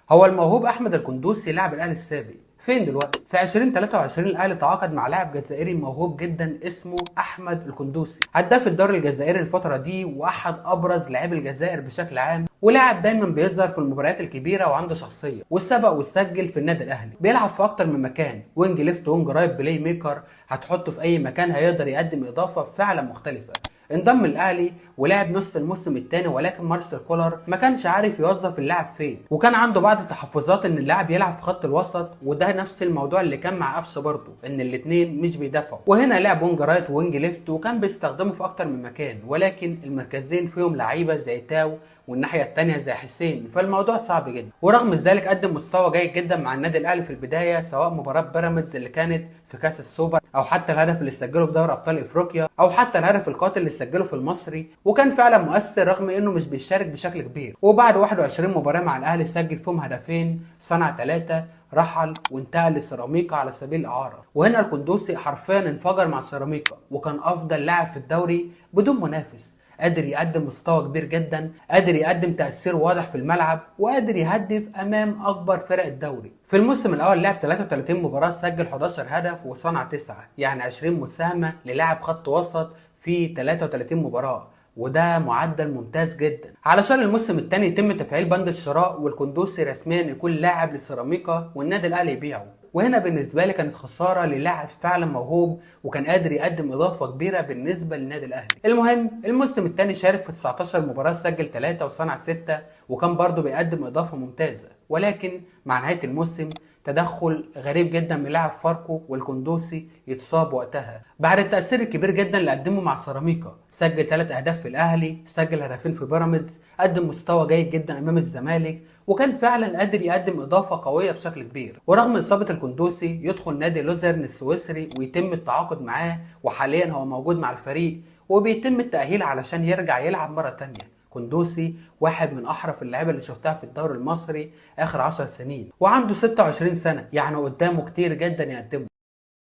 هو الموهوب احمد القندوسي لاعب الاهلي السابق فين دلوقتي؟ في 2023 الاهلي تعاقد مع لاعب جزائري موهوب جدا اسمه احمد القندوسي، هداف الدوري الجزائري الفتره دي واحد ابرز لاعبي الجزائر بشكل عام، ولاعب دايما بيظهر في المباريات الكبيره وعنده شخصيه، وسبق وسجل في النادي الاهلي. بيلعب في اكتر من مكان، وينج ليفت، وينج رايت، بلاي ميكر، هتحطه في اي مكان هيقدر يقدم اضافه فعلا مختلفه. انضم الاهلي ولعب نص الموسم الثاني، ولكن مارسيل كولر ما كانش عارف يوظف اللاعب فين، وكان عنده بعض التحفظات ان اللاعب يلعب في خط الوسط، وده نفس الموضوع اللي كان مع قفشه برضه، ان الاثنين مش بيدافعوا. وهنا لعب وينج رايت وينج ليفت، وكان بيستخدمه في اكتر من مكان، ولكن المركزين فيهم لعيبه زي تاو والناحيه الثانيه زي حسين، فالموضوع صعب جدا. ورغم ذلك قدم مستوى جيد جدا مع النادي الاهلي في البدايه، سواء مباراه بيراميدز اللي كانت في كاس السوبر، او حتى الهدف اللي سجله في دوري ابطال افريقيا، او حتى الهدف القاتل اللي سجله في المصري، وكان فعلا مؤثر رغم انه مش بيشارك بشكل كبير. وبعد 21 مباراه مع الاهلي سجل فيهم هدفين، صنع 3، رحل وانتقل لسيراميكا على سبيل الاعاره. وهنا القندوسي حرفيا انفجر مع سيراميكا، وكان افضل لاعب في الدوري بدون منافس، قادر يقدم مستوى كبير جدا، قادر يقدم تأثير واضح في الملعب، وقادر يهدف امام اكبر فرق الدوري. في الموسم الاول لعب 33 مباراة، سجل 11 هدف وصنع 9، يعني 20 مساهمة للاعب خط وسط في 33 مباراة، وده معدل ممتاز جدا. علشان الموسم الثاني يتم تفعيل بند الشراء، والقندوسي رسميا يكون لاعب لسيراميكا والنادي الاهلي يبيعه. وهنا بالنسبه لي كانت خساره للاعب فعلا موهوب، وكان قادر يقدم اضافه كبيره بالنسبه للنادي الاهلي. المهم الموسم الثاني شارك في 19 مباراه، سجل 3 وصنع 6، وكان برضه بيقدم اضافه ممتازه. ولكن مع نهايه الموسم تدخل غريب جدا من لاعب فاركو، والقندوسي يتصاب وقتها بعد التأثير الكبير جدا اللي قدمه مع سيراميكا. سجل 3 أهداف في الأهلي، سجل هدفين في بيراميدز، قدم مستوى جيد جدا أمام الزمالك، وكان فعلا قادر يقدم إضافة قوية بشكل كبير. ورغم إصابة القندوسي يدخل نادي لوزرن السويسري ويتم التعاقد معاه، وحاليا هو موجود مع الفريق وبيتم التأهيل علشان يرجع يلعب مرة تانية. قندوسي واحد من احرف اللعيبه اللي شفتها في الدوري المصري اخر 10 سنين، وعنده 26 سنه، يعني قدامه كتير جدا يقدمه.